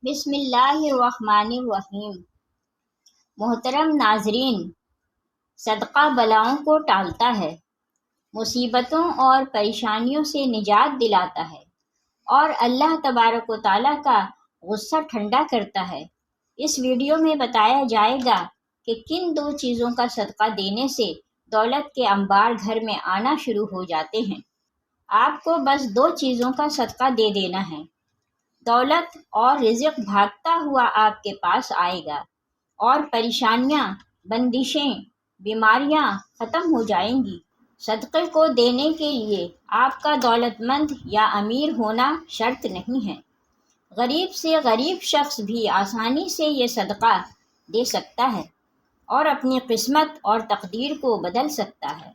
بسم اللہ الرحمن الرحیم۔ محترم ناظرین، صدقہ بلاؤں کو ٹالتا ہے، مصیبتوں اور پریشانیوں سے نجات دلاتا ہے اور اللہ تبارک و تعالیٰ کا غصہ ٹھنڈا کرتا ہے۔ اس ویڈیو میں بتایا جائے گا کہ کن دو چیزوں کا صدقہ دینے سے دولت کے انبار گھر میں آنا شروع ہو جاتے ہیں۔ آپ کو بس دو چیزوں کا صدقہ دے دینا ہے، دولت اور رزق بھاگتا ہوا آپ کے پاس آئے گا اور پریشانیاں، بندشیں، بیماریاں ختم ہو جائیں گی۔ صدقے کو دینے کے لیے آپ کا دولت مند یا امیر ہونا شرط نہیں ہے، غریب سے غریب شخص بھی آسانی سے یہ صدقہ دے سکتا ہے اور اپنی قسمت اور تقدیر کو بدل سکتا ہے۔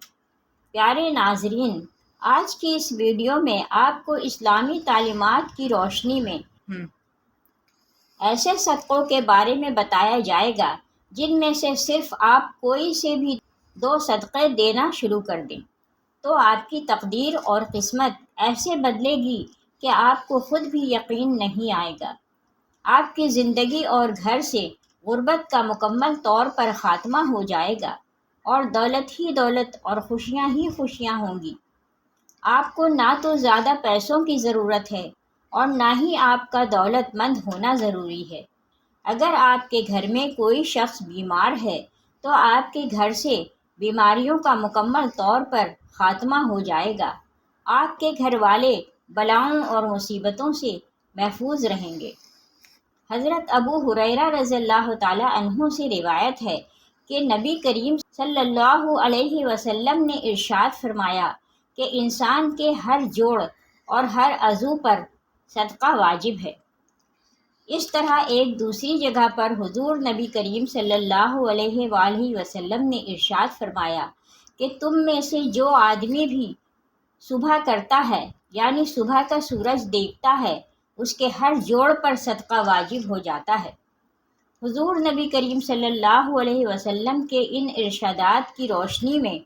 پیارے ناظرین، آج کی اس ویڈیو میں آپ کو اسلامی تعلیمات کی روشنی میں ایسے صدقوں کے بارے میں بتایا جائے گا جن میں سے صرف آپ کوئی سے بھی دو صدقے دینا شروع کر دیں تو آپ کی تقدیر اور قسمت ایسے بدلے گی کہ آپ کو خود بھی یقین نہیں آئے گا۔ آپ کی زندگی اور گھر سے غربت کا مکمل طور پر خاتمہ ہو جائے گا اور دولت ہی دولت اور خوشیاں ہی خوشیاں ہوں گی۔ آپ کو نہ تو زیادہ پیسوں کی ضرورت ہے اور نہ ہی آپ کا دولت مند ہونا ضروری ہے۔ اگر آپ کے گھر میں کوئی شخص بیمار ہے تو آپ کے گھر سے بیماریوں کا مکمل طور پر خاتمہ ہو جائے گا۔ آپ کے گھر والے بلاؤں اور مصیبتوں سے محفوظ رہیں گے۔ حضرت ابو ہریرہ رضی اللہ تعالی عنہ سے روایت ہے کہ نبی کریم صلی اللہ علیہ وسلم نے ارشاد فرمایا کہ انسان کے ہر جوڑ اور ہر عضو پر صدقہ واجب ہے۔ اس طرح ایک دوسری جگہ پر حضور نبی کریم صلی اللہ علیہ وآلہ وسلم نے ارشاد فرمایا کہ تم میں سے جو آدمی بھی صبح کرتا ہے یعنی صبح کا سورج دیکھتا ہے اس کے ہر جوڑ پر صدقہ واجب ہو جاتا ہے۔ حضور نبی کریم صلی اللہ علیہ وسلم کے ان ارشادات کی روشنی میں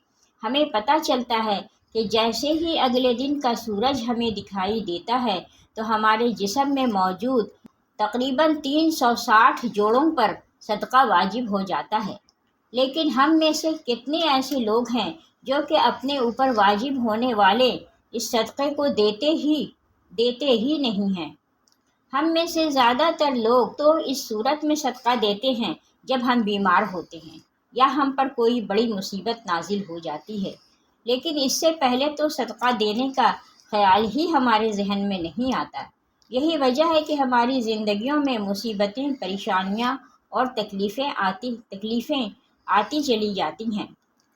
ہمیں پتہ چلتا ہے کہ جیسے ہی اگلے دن کا سورج ہمیں دکھائی دیتا ہے تو ہمارے جسم میں موجود تقریباً 360 جوڑوں پر صدقہ واجب ہو جاتا ہے۔ لیکن ہم میں سے کتنے ایسے لوگ ہیں جو کہ اپنے اوپر واجب ہونے والے اس صدقے کو دیتے ہی نہیں ہیں۔ ہم میں سے زیادہ تر لوگ تو اس صورت میں صدقہ دیتے ہیں جب ہم بیمار ہوتے ہیں یا ہم پر کوئی بڑی مصیبت نازل ہو جاتی ہے، لیکن اس سے پہلے تو صدقہ دینے کا خیال ہی ہمارے ذہن میں نہیں آتا۔ یہی وجہ ہے کہ ہماری زندگیوں میں مصیبتیں، پریشانیاں اور تکلیفیں آتی چلی جاتی ہیں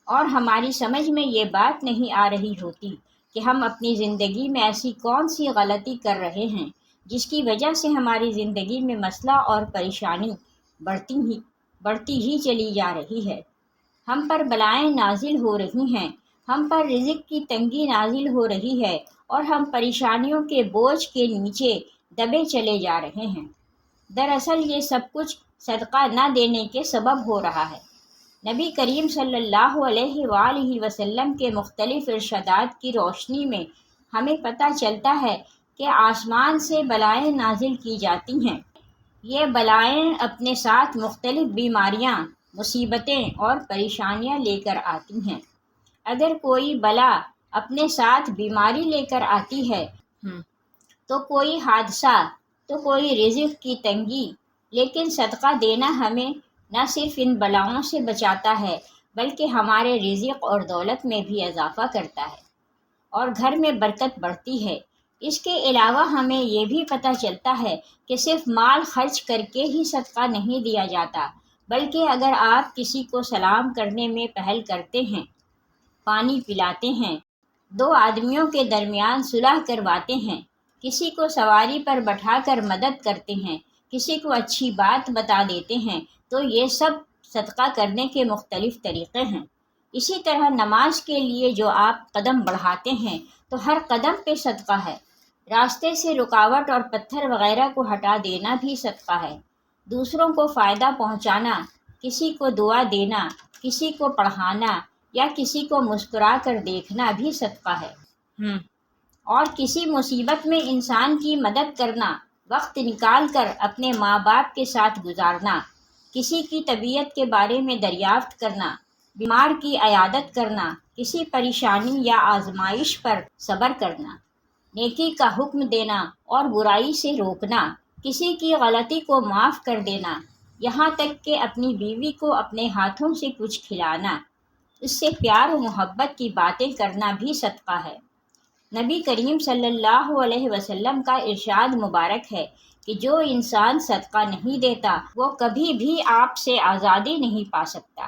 اور ہماری سمجھ میں یہ بات نہیں آ رہی ہوتی کہ ہم اپنی زندگی میں ایسی کون سی غلطی کر رہے ہیں جس کی وجہ سے ہماری زندگی میں مسئلہ اور پریشانی بڑھتی ہی چلی جا رہی ہے۔ ہم پر بلائیں نازل ہو رہی ہیں، ہم پر رزق کی تنگی نازل ہو رہی ہے اور ہم پریشانیوں کے بوجھ کے نیچے دبے چلے جا رہے ہیں۔ دراصل یہ سب کچھ صدقہ نہ دینے کے سبب ہو رہا ہے۔ نبی کریم صلی اللہ علیہ وآلہ وسلم کے مختلف ارشادات کی روشنی میں ہمیں پتہ چلتا ہے کہ آسمان سے بلائیں نازل کی جاتی ہیں۔ یہ بلائیں اپنے ساتھ مختلف بیماریاں، مصیبتیں اور پریشانیاں لے کر آتی ہیں۔ اگر کوئی بلا اپنے ساتھ بیماری لے کر آتی ہے تو کوئی حادثہ، تو کوئی رزق کی تنگی، لیکن صدقہ دینا ہمیں نہ صرف ان بلاؤں سے بچاتا ہے بلکہ ہمارے رزق اور دولت میں بھی اضافہ کرتا ہے اور گھر میں برکت بڑھتی ہے۔ اس کے علاوہ ہمیں یہ بھی پتہ چلتا ہے کہ صرف مال خرچ کر کے ہی صدقہ نہیں دیا جاتا، بلکہ اگر آپ کسی کو سلام کرنے میں پہل کرتے ہیں، پانی پلاتے ہیں، دو آدمیوں کے درمیان صلح کرواتے ہیں، کسی کو سواری پر بٹھا کر مدد کرتے ہیں، کسی کو اچھی بات بتا دیتے ہیں، تو یہ سب صدقہ کرنے کے مختلف طریقے ہیں۔ اسی طرح نماز کے لیے جو آپ قدم بڑھاتے ہیں تو ہر قدم پہ صدقہ ہے۔ راستے سے رکاوٹ اور پتھر وغیرہ کو ہٹا دینا بھی صدقہ ہے۔ دوسروں کو فائدہ پہنچانا، کسی کو دعا دینا، کسی کو پڑھانا یا کسی کو مسکرا کر دیکھنا بھی صدقہ ہے۔ اور کسی مصیبت میں انسان کی مدد کرنا، وقت نکال کر اپنے ماں باپ کے ساتھ گزارنا، کسی کی طبیعت کے بارے میں دریافت کرنا، بیمار کی عیادت کرنا، کسی پریشانی یا آزمائش پر صبر کرنا، نیکی کا حکم دینا اور برائی سے روکنا، کسی کی غلطی کو معاف کر دینا، یہاں تک کہ اپنی بیوی کو اپنے ہاتھوں سے کچھ کھلانا، اس سے پیار و محبت کی باتیں کرنا بھی صدقہ ہے۔ نبی کریم صلی اللہ علیہ وسلم کا ارشاد مبارک ہے کہ جو انسان صدقہ نہیں دیتا وہ کبھی بھی آپ سے آزادی نہیں پا سکتا۔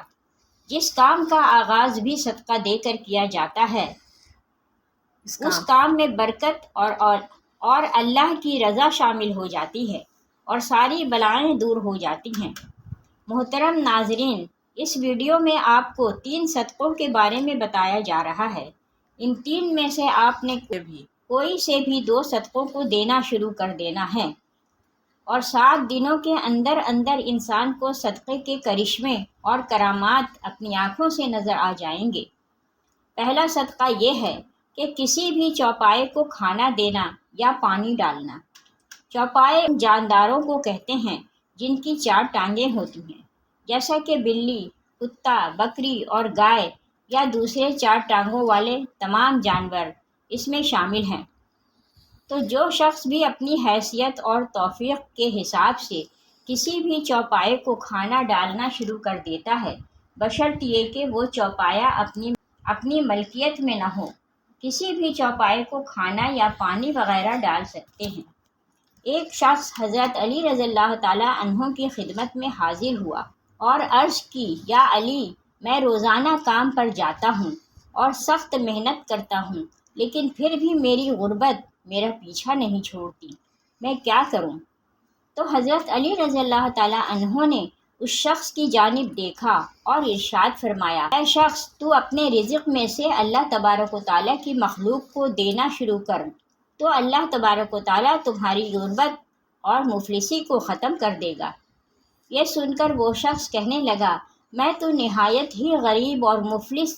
جس کام کا آغاز بھی صدقہ دے کر کیا جاتا ہے اس کام میں برکت اور اللہ کی رضا شامل ہو جاتی ہے اور ساری بلائیں دور ہو جاتی ہیں۔ محترم ناظرین، اس ویڈیو میں آپ کو 3 صدقوں کے بارے میں بتایا جا رہا ہے۔ ان 3 میں سے آپ نے کوئی سے بھی 2 صدقوں کو دینا شروع کر دینا ہے اور 7 دنوں کے اندر اندر انسان کو صدقے کے کرشمے اور کرامات اپنی آنکھوں سے نظر آ جائیں گے۔ پہلا صدقہ یہ ہے کہ کسی بھی چوپائے کو کھانا دینا یا پانی ڈالنا۔ چوپائے جانداروں کو کہتے ہیں جن کی 4 ٹانگیں ہوتی ہیں، جیسا کہ بلی، کتا، بکری اور گائے یا دوسرے 4 ٹانگوں والے تمام جانور اس میں شامل ہیں۔ تو جو شخص بھی اپنی حیثیت اور توفیق کے حساب سے کسی بھی چوپائے کو کھانا ڈالنا شروع کر دیتا ہے، بشرط یہ کہ وہ چوپایا اپنی ملکیت میں نہ ہو، کسی بھی چوپائے کو کھانا یا پانی وغیرہ ڈال سکتے ہیں۔ ایک شخص حضرت علی رضی اللہ تعالیٰ عنہ کی خدمت میں حاضر ہوا اور عرض کی، یا علی، میں روزانہ کام پر جاتا ہوں اور سخت محنت کرتا ہوں، لیکن پھر بھی میری غربت میرا پیچھا نہیں چھوڑتی، میں کیا کروں؟ تو حضرت علی رضی اللہ تعالیٰ عنہ نے اس شخص کی جانب دیکھا اور ارشاد فرمایا، اے شخص، تو اپنے رزق میں سے اللہ تبارک و تعالیٰ کی مخلوق کو دینا شروع کر، تو اللہ تبارک و تعالیٰ تمہاری غربت اور مفلسی کو ختم کر دے گا۔ یہ سن کر وہ شخص کہنے لگا، میں تو نہایت ہی غریب اور مفلس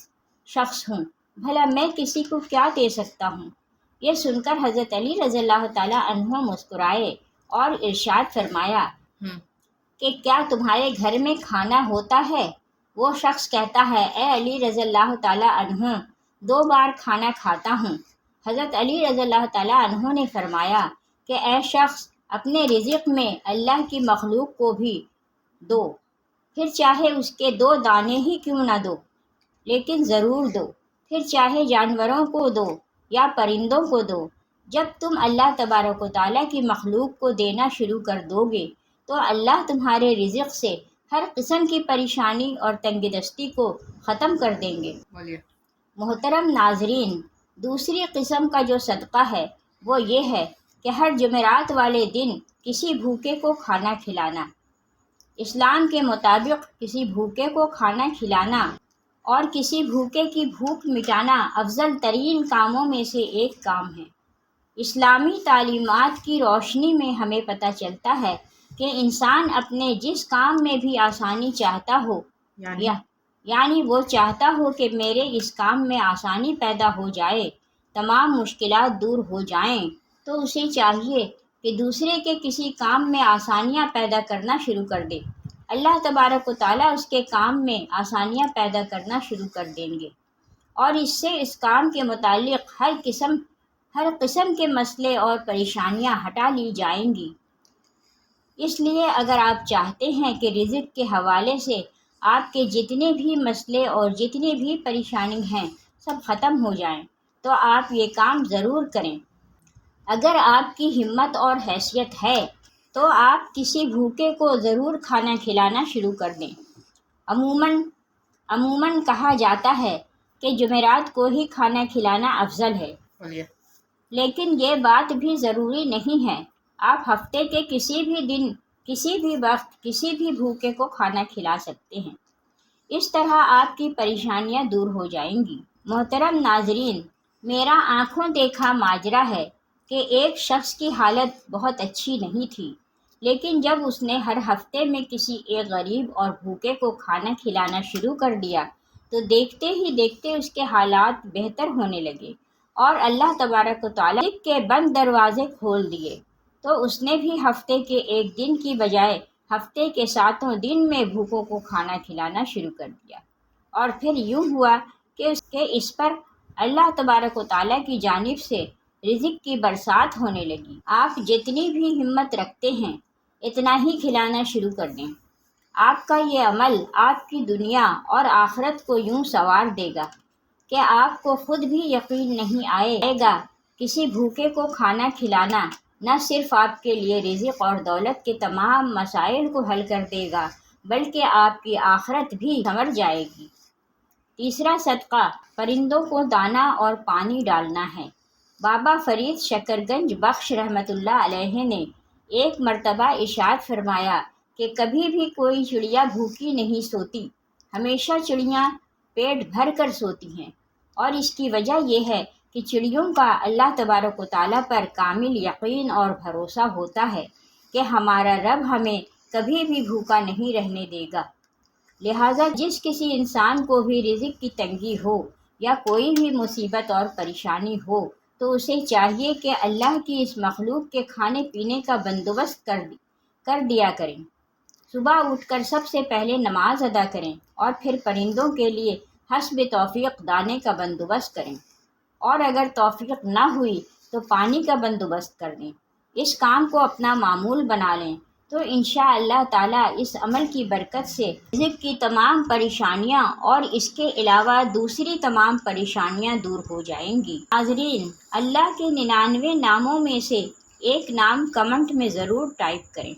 شخص ہوں، بھلا میں کسی کو کیا دے سکتا ہوں؟ یہ سن کر حضرت علی رضی اللہ تعالیٰ عنہ مسکرائے اور ارشاد فرمایا کہ کیا تمہارے گھر میں کھانا ہوتا ہے؟ وہ شخص کہتا ہے، اے علی رضی اللہ تعالیٰ عنہ، 2 بار کھانا کھاتا ہوں۔ حضرت علی رضی اللہ تعالیٰ عنہ نے فرمایا کہ اے شخص، اپنے رزق میں اللہ کی مخلوق کو بھی دو، پھر چاہے اس کے 2 دانے ہی کیوں نہ دو، لیکن ضرور دو، پھر چاہے جانوروں کو دو یا پرندوں کو دو۔ جب تم اللہ تبارک و تعالیٰ کی مخلوق کو دینا شروع کر دو گے تو اللہ تمہارے رزق سے ہر قسم کی پریشانی اور تنگ دستی کو ختم کر دیں گے۔ محترم ناظرین، دوسری قسم کا جو صدقہ ہے وہ یہ ہے کہ ہر جمعرات والے دن کسی بھوکے کو کھانا کھلانا۔ اسلام کے مطابق کسی بھوکے کو کھانا کھلانا اور کسی بھوکے کی بھوک مٹانا افضل ترین کاموں میں سے ایک کام ہے۔ اسلامی تعلیمات کی روشنی میں ہمیں پتہ چلتا ہے کہ انسان اپنے جس کام میں بھی آسانی چاہتا ہو، یعنی وہ چاہتا ہو کہ میرے اس کام میں آسانی پیدا ہو جائے، تمام مشکلات دور ہو جائیں، تو اسے چاہیے کہ دوسرے کے کسی کام میں آسانیاں پیدا کرنا شروع کر دے۔ اللہ تبارک و تعالیٰ اس کے کام میں آسانیاں پیدا کرنا شروع کر دیں گے اور اس سے اس کام کے متعلق ہر قسم کے مسئلے اور پریشانیاں ہٹا لی جائیں گی۔ اس لیے اگر آپ چاہتے ہیں کہ رزق کے حوالے سے آپ کے جتنے بھی مسئلے اور جتنی بھی پریشانی ہیں سب ختم ہو جائیں تو آپ یہ کام ضرور کریں۔ اگر آپ کی ہمت اور حیثیت ہے تو آپ کسی بھوکے کو ضرور کھانا کھلانا شروع کر دیں۔ عموماً کہا جاتا ہے کہ جمعرات کو ہی کھانا کھلانا افضل ہے، لیکن یہ بات بھی ضروری نہیں ہے۔ آپ ہفتے کے کسی بھی دن، کسی بھی وقت، کسی بھی بھوکے کو کھانا کھلا سکتے ہیں۔ اس طرح آپ کی پریشانیاں دور ہو جائیں گی۔ محترم ناظرین، میرا آنکھوں دیکھا ماجرا ہے کہ ایک شخص کی حالت بہت اچھی نہیں تھی، لیکن جب اس نے ہر ہفتے میں کسی ایک غریب اور بھوکے کو کھانا کھلانا شروع کر دیا تو دیکھتے ہی دیکھتے اس کے حالات بہتر ہونے لگے اور اللہ تبارک و تعالیٰ کے بند دروازے کھول دیے۔ تو اس نے بھی ہفتے کے ایک دن کی بجائے ہفتے کے 7 دن میں بھوکوں کو کھانا کھلانا شروع کر دیا۔ اور پھر یوں ہوا کہ اس پر اللہ تبارک و تعالیٰ کی جانب سے رزق کی برسات ہونے لگی۔ آپ جتنی بھی ہمت رکھتے ہیں اتنا ہی کھلانا شروع کر دیں۔ آپ کا یہ عمل آپ کی دنیا اور آخرت کو یوں سنوار دے گا کہ آپ کو خود بھی یقین نہیں آئے گا۔ کسی بھوکے کو کھانا کھلانا نہ صرف آپ کے لیے رزق اور دولت کے تمام مسائل کو حل کر دے گا بلکہ آپ کی آخرت بھی سنور جائے گی۔ تیسرا صدقہ پرندوں کو دانہ اور پانی ڈالنا ہے۔ بابا فرید شکرگنج بخش رحمۃ اللہ علیہ نے ایک مرتبہ ارشاد فرمایا کہ کبھی بھی کوئی چڑیا بھوکی نہیں سوتی، ہمیشہ چڑیاں پیٹ بھر کر سوتی ہیں، اور اس کی وجہ یہ ہے کہ چڑیوں کا اللہ تبارک و تعالیٰ پر کامل یقین اور بھروسہ ہوتا ہے کہ ہمارا رب ہمیں کبھی بھی بھوکا نہیں رہنے دے گا۔ لہٰذا جس کسی انسان کو بھی رزق کی تنگی ہو یا کوئی بھی مصیبت اور پریشانی ہو تو اسے چاہیے کہ اللہ کی اس مخلوق کے کھانے پینے کا بندوبست کر دیا کریں۔ صبح اٹھ کر سب سے پہلے نماز ادا کریں اور پھر پرندوں کے لیے حسب توفیق دانے کا بندوبست کریں، اور اگر توفیق نہ ہوئی تو پانی کا بندوبست کر دیں۔ اس کام کو اپنا معمول بنا لیں تو انشاءاللہ تعالیٰ اس عمل کی برکت سے رزق کی تمام پریشانیاں اور اس کے علاوہ دوسری تمام پریشانیاں دور ہو جائیں گی۔ ناظرین، اللہ کے 99 ناموں میں سے ایک نام کمنٹ میں ضرور ٹائپ کریں۔